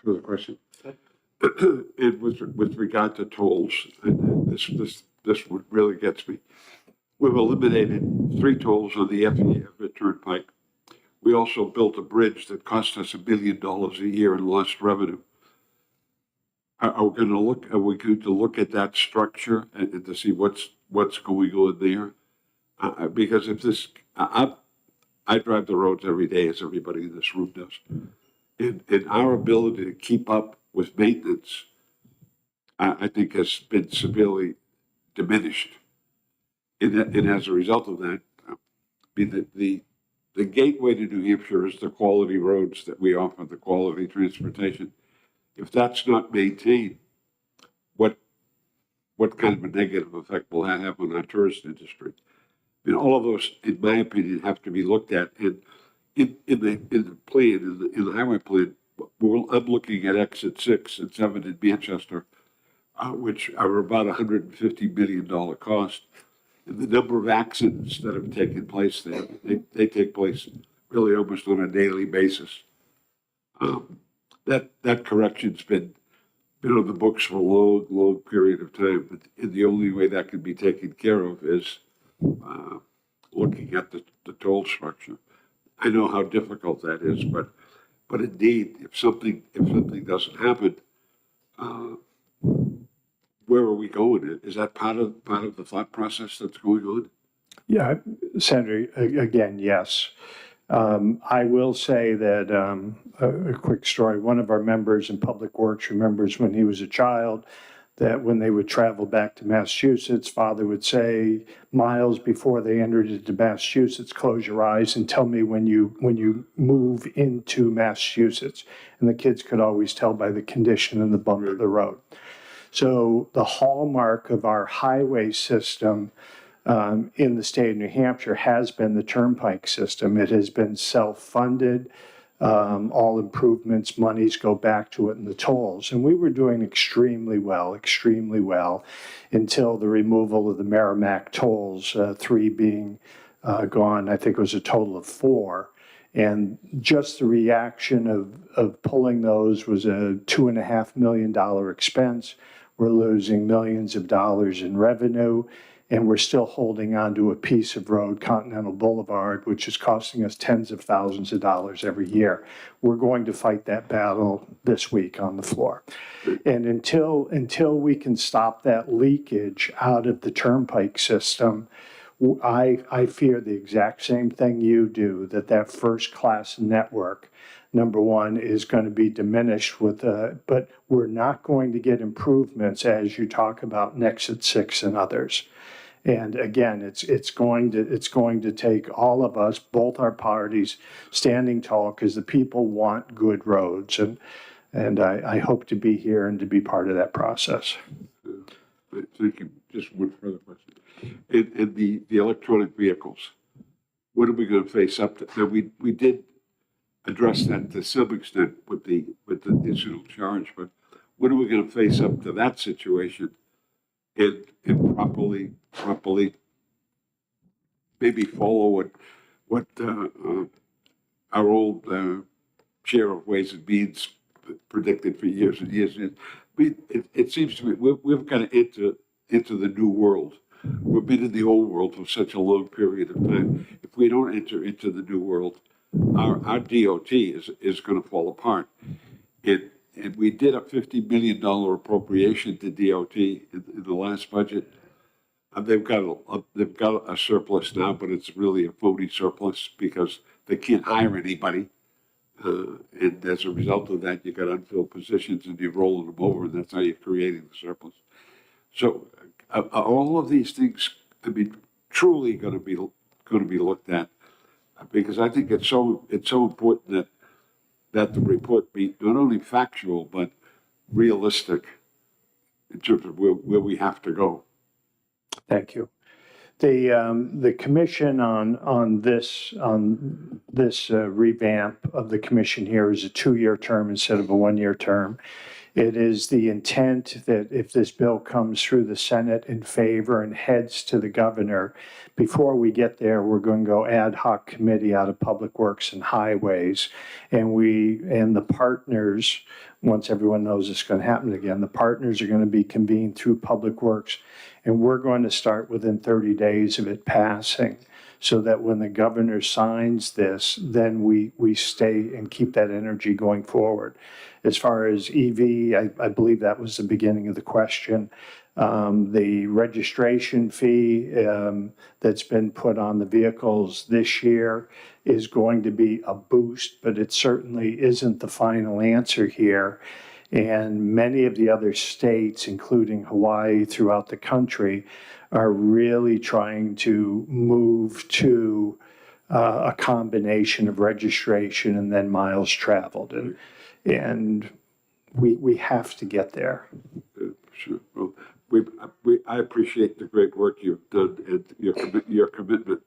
Speaker 5: Further question? And with regard to tolls, and this would really gets me. We've eliminated 3 tolls on the FE Everett Turnpike. We also built a bridge that cost us $1 billion a year in lost revenue. Are we going to look at that structure and to see what's going on there? Because if this, I drive the roads every day, as everybody in this room does. And our ability to keep up with maintenance, I think, has been severely diminished. And as a result of that, the gateway to New Hampshire is the quality roads that we offer, the quality transportation. If that's not maintained, what kind of a negative effect will that have on our tourist industry? I mean, all of those, in my opinion, have to be looked at. And in the plan, in the highway plan, I'm looking at exit 6 and 7 in Manchester, which are about $150 million cost. And the number of accidents that have taken place there, they take place really almost on a daily basis. That correction's been on the books for a long period of time, and the only way that can be taken care of is looking at the toll structure. I know how difficult that is, but indeed, if something doesn't happen, where are we going? Is that part of the thought process that's going on?
Speaker 7: Yeah, Senator, again, yes. I will say that a quick story. One of our members in Public Works remembers when he was a child that when they would travel back to Massachusetts, father would say miles before they entered into Massachusetts, close your eyes and tell me when you move into Massachusetts. And the kids could always tell by the condition and the bump of the road. So the hallmark of our highway system in the state of New Hampshire has been the turnpike system. It has been self-funded. All improvements, monies go back to it in the tolls. And we were doing extremely well, until the removal of the Merrimack tolls, 3 being gone. I think it was a total of 4. And just the reaction of pulling those was a $2.5 million expense. We're losing millions of dollars in revenue, and we're still holding on to a piece of road, Continental Boulevard, which is costing us tens of thousands of dollars every year. We're going to fight that battle this week on the floor. And until we can stop that leakage out of the turnpike system, I fear the exact same thing you do, that first-class network, number one, is going to be diminished but we're not going to get improvements as you talk about Exit 6 and others. And again, it's going to take all of us, both our parties, standing tall, because the people want good roads, and I hope to be here and to be part of that process.
Speaker 5: Thank you. Just one further question. In the electronic vehicles, what are we going to face up to? Now, we did address that to some extent with the additional charge, but when are we going to face up to that situation and properly maybe follow what our old chair of Ways and Means predicted for years and years? It seems to me we've got to enter into the new world. We've been in the old world for such a long period of time. If we don't enter into the new world, our DOT is going to fall apart. And we did a $50 million appropriation to DOT in the last budget. They've got a surplus now, but it's really a phony surplus because they can't hire anybody. And as a result of that, you got unfilled positions and you're rolling them over, and that's how you're creating the surplus. So all of these things, I mean, truly going to be looked at, because I think it's so important that the report be not only factual but realistic in terms of where we have to go.
Speaker 7: Thank you. The commission on this revamp of the commission here is a 2-year term instead of a 1-year term. It is the intent that if this bill comes through the Senate in favor and heads to the governor, before we get there, we're going to go ad hoc committee out of Public Works and Highways. And the partners, once everyone knows it's going to happen again, the partners are going to be convened through Public Works. And we're going to start within 30 days of it passing, so that when the governor signs this, then we stay and keep that energy going forward. As far as EV, I believe that was the beginning of the question. The registration fee that's been put on the vehicles this year is going to be a boost, but it certainly isn't the final answer here. And many of the other states, including Hawaii throughout the country, are really trying to move to a combination of registration and then miles traveled. And we have to get there.
Speaker 5: Sure. Well, I appreciate the great work you've done and your commitment.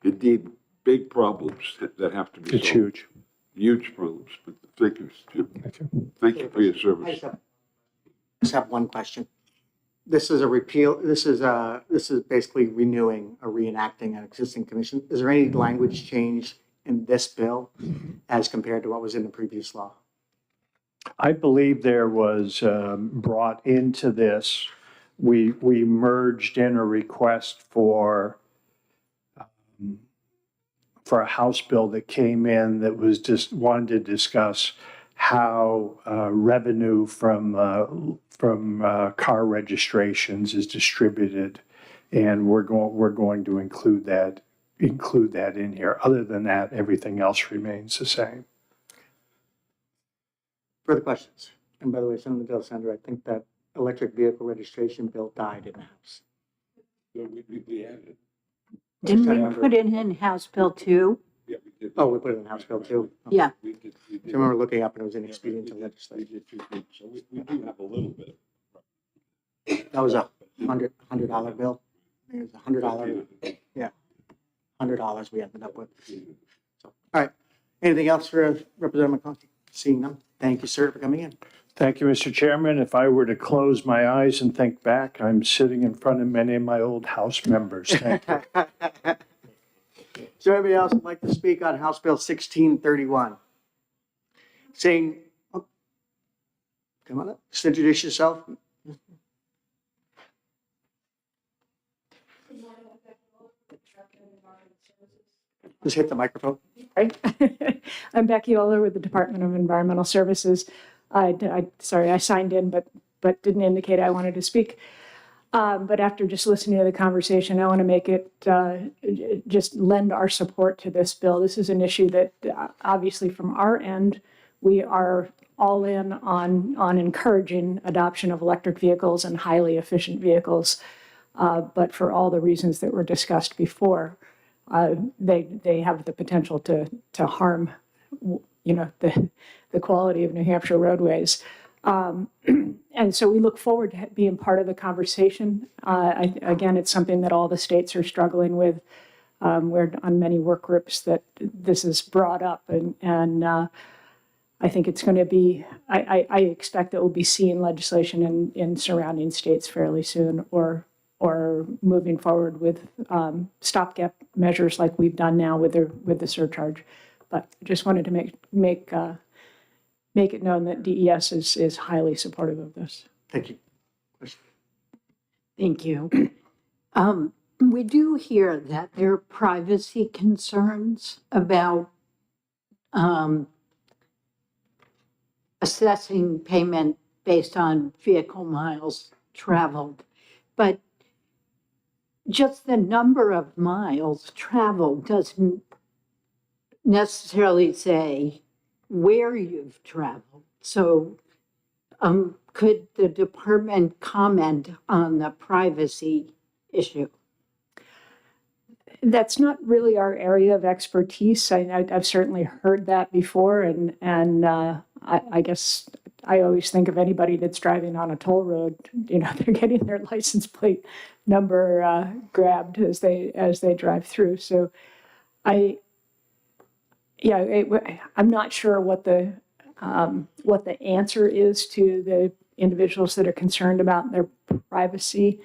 Speaker 5: Indeed, big problems that have to be solved.
Speaker 7: It's huge.
Speaker 5: Huge problems. But thank you, Jim.
Speaker 7: Thank you.
Speaker 5: Thank you for your
Speaker 2: I
Speaker 5: service.
Speaker 2: just have one question. This is a repeal, this is basically renewing or reenacting an existing commission. Is there any language change in this bill as compared to what was in the previous law?
Speaker 7: I believe there was brought into this, we merged in a request for a House bill that came in that was just wanted to discuss how revenue from car registrations is distributed, and we're going to include that in here. Other than that, everything else remains the same.
Speaker 2: Further questions? And by the way, Senator Del Sandro, I think that electric vehicle registration bill died in the House.
Speaker 5: We had it.
Speaker 4: Didn't we put it in House Bill 2?
Speaker 5: Yeah, we did.
Speaker 2: Oh, we put it in the House bill too?
Speaker 4: Yeah.
Speaker 5: We did.
Speaker 2: I remember looking up and it was inexpedient to
Speaker 5: We
Speaker 2: legislate.
Speaker 5: did two things. So we do have a little bit.
Speaker 2: That was a $100 bill. I think it was $100. Yeah, $100 we ended up with. So, all right. Anything else for Representative McConkey? Seeing none. Thank you, sir, for coming in.
Speaker 7: Thank you, Mr. Chairman. If I were to close my eyes and think back, I'm sitting in front of many of my old House members. Thank you.
Speaker 2: Is there anybody else who'd like to speak on House Bill 1631? Seeing, oh, come on up, just introduce yourself. Just hit the microphone.
Speaker 8: Right. I'm Becky Oler with the Department of Environmental Services. Sorry, I signed in, but didn't indicate I wanted to speak. But after just listening to the conversation, I want to make it, just lend our support to this bill. This is an issue that obviously from our end, we are all in on encouraging adoption of electric vehicles and highly efficient vehicles. But for all the reasons that were discussed before, they have the potential to harm, the quality of New Hampshire roadways. And so we look forward to being part of the conversation. Again, it's something that all the states are struggling with. We're on many work groups that this is brought up, and I think it's going to be, I expect that we'll be seeing legislation in surrounding states fairly soon, or moving forward with stopgap measures like we've done now with the surcharge. But I just wanted to make it known that DES is highly supportive of this.
Speaker 2: Thank you.
Speaker 4: Thank you. We do hear that there are privacy concerns about assessing payment based on vehicle miles traveled. But just the number of miles traveled doesn't necessarily say where you've traveled. So could the department comment on the privacy issue?
Speaker 8: That's not really our area of expertise. I've certainly heard that before, and I guess I always think of anybody that's driving on a toll road. They're getting their license plate number grabbed as they drive through. So I'm not sure what the what the answer is to the individuals that are concerned about their privacy.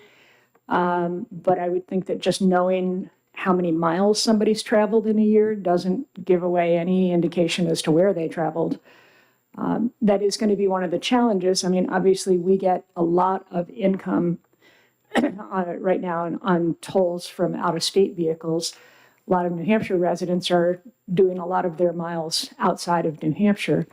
Speaker 8: But I would think that just knowing how many miles somebody's traveled in a year doesn't give away any indication as to where they traveled. That is going to be one of the challenges. I mean, obviously, we get a lot of income right now on tolls from out-of-state vehicles. A lot of New Hampshire residents are doing a lot of their miles outside of New Hampshire.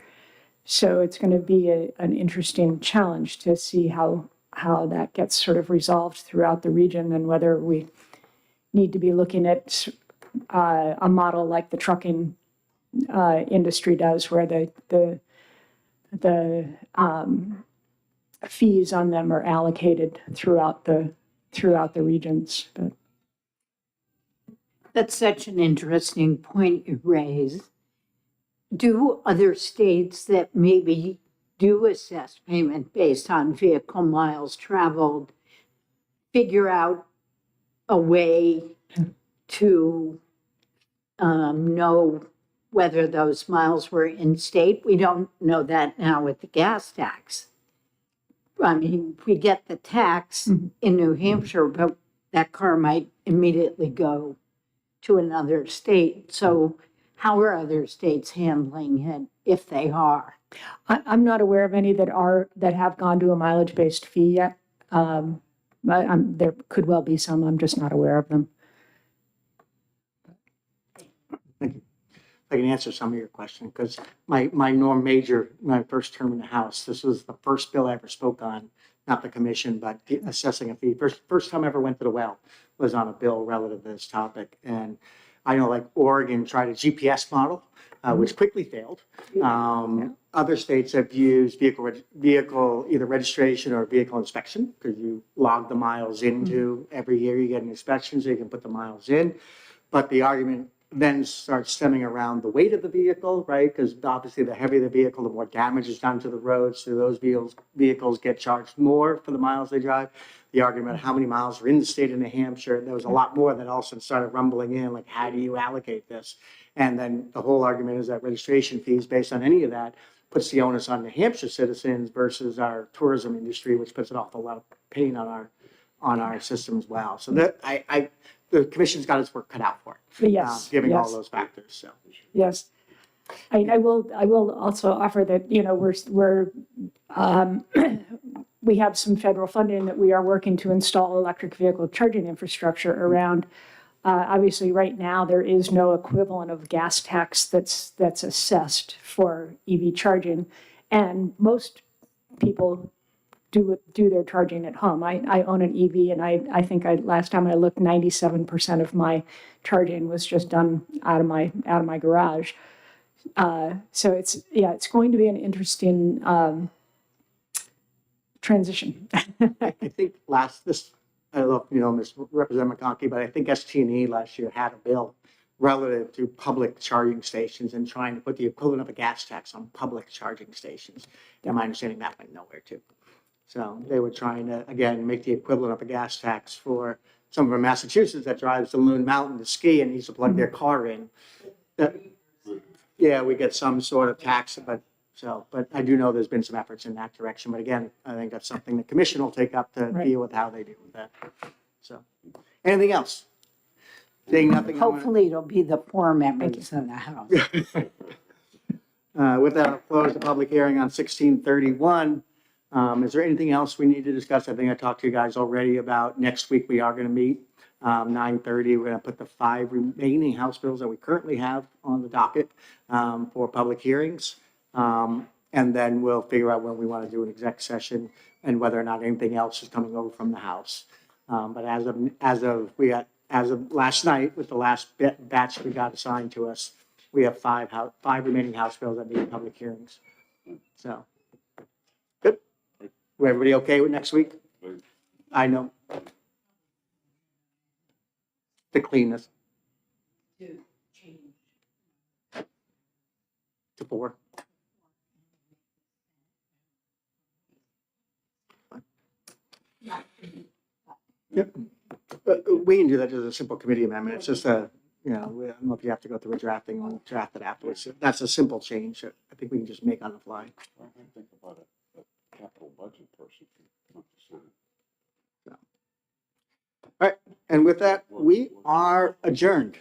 Speaker 8: So it's going to be an interesting challenge to see how that gets sort of resolved throughout the region, and whether we need to be looking at a model like the trucking industry does, where the fees on them are allocated throughout the regions. But
Speaker 4: That's such an interesting point you raise. Do other states that maybe do assess payment based on vehicle miles traveled figure out a way to know whether those miles were in state? We don't know that now with the gas tax. I mean, we get the tax in New Hampshire, but that car might immediately go to another state. So how are other states handling it, if they are?
Speaker 8: I'm not aware of any that have gone to a mileage-based fee yet. But there could well be some. I'm just not aware of them.
Speaker 2: Thank you. I can answer some of your question, because my first term in the House, this was the first bill I ever spoke on, not the commission, but assessing a fee. First time I ever went to the well was on a bill relative to this topic. And I know, like, Oregon tried a GPS model, which quickly failed. Other states have used vehicle either registration or vehicle inspection, because you log the miles into every year you get an inspection, so you can put the miles in. But the argument then starts stemming around the weight of the vehicle, right? Because obviously the heavier the vehicle, the more damage is done to the road. So those vehicles get charged more for the miles they drive. The argument of how many miles are in the state of New Hampshire, there was a lot more that also started rumbling in, like, how do you allocate this? And then the whole argument is that registration fees based on any of that puts the onus on New Hampshire citizens versus our tourism industry, which puts an awful lot of pain on our system as well. So that the commission's got its work cut out for it.
Speaker 8: Yes,
Speaker 2: Given all
Speaker 8: yes.
Speaker 2: those factors, so.
Speaker 8: Yes. I will also offer that, you know, we have some federal funding that we are working to install electric vehicle charging infrastructure around. Obviously, right now, there is no equivalent of gas tax that's assessed for EV charging. And most people do their charging at home. I own an EV, and I think last time I looked, 97% of my charging was just done out of my garage. So it's going to be an interesting transition.
Speaker 2: I think I don't know if you know, Ms. Representative McConkey, but I think ST&E last year had a bill relative to public charging stations and trying to put the equivalent of a gas tax on public charging stations. And my understanding that went nowhere too. So they were trying to, again, make the equivalent of a gas tax for someone from Massachusetts that drives to Loon Mountain to ski and needs to plug their car in. Yeah, we get some sort of tax, but I do know there's been some efforts in that direction. But again, I think that's something the commission will take up to
Speaker 8: Right.
Speaker 2: deal with how they deal with that. So, anything else? Seeing nothing.
Speaker 4: Hopefully it'll be the 4 members in the House.
Speaker 2: With that, I'll close the public hearing on 1631. Is there anything else we need to discuss? I think I talked to you guys already about next week. We are going to meet 9:30. We're going to put the 5 remaining House bills that we currently have on the docket for public hearings. And then we'll figure out when we want to do an exec session and whether or not anything else is coming over from the House. But as of last night, with the last batch we got assigned to us, we have 5 remaining House bills that need public hearings. So, good. Everybody okay with next week? I know. To clean this. To 4. Yep. We can do that as a simple committee amendment. It's just you know, I don't know if you have to go through a drafting or draft it afterwards. That's a simple change. that I think we can just make on the fly.
Speaker 5: I think about a capital budget person.
Speaker 2: All right, and with that, we are adjourned.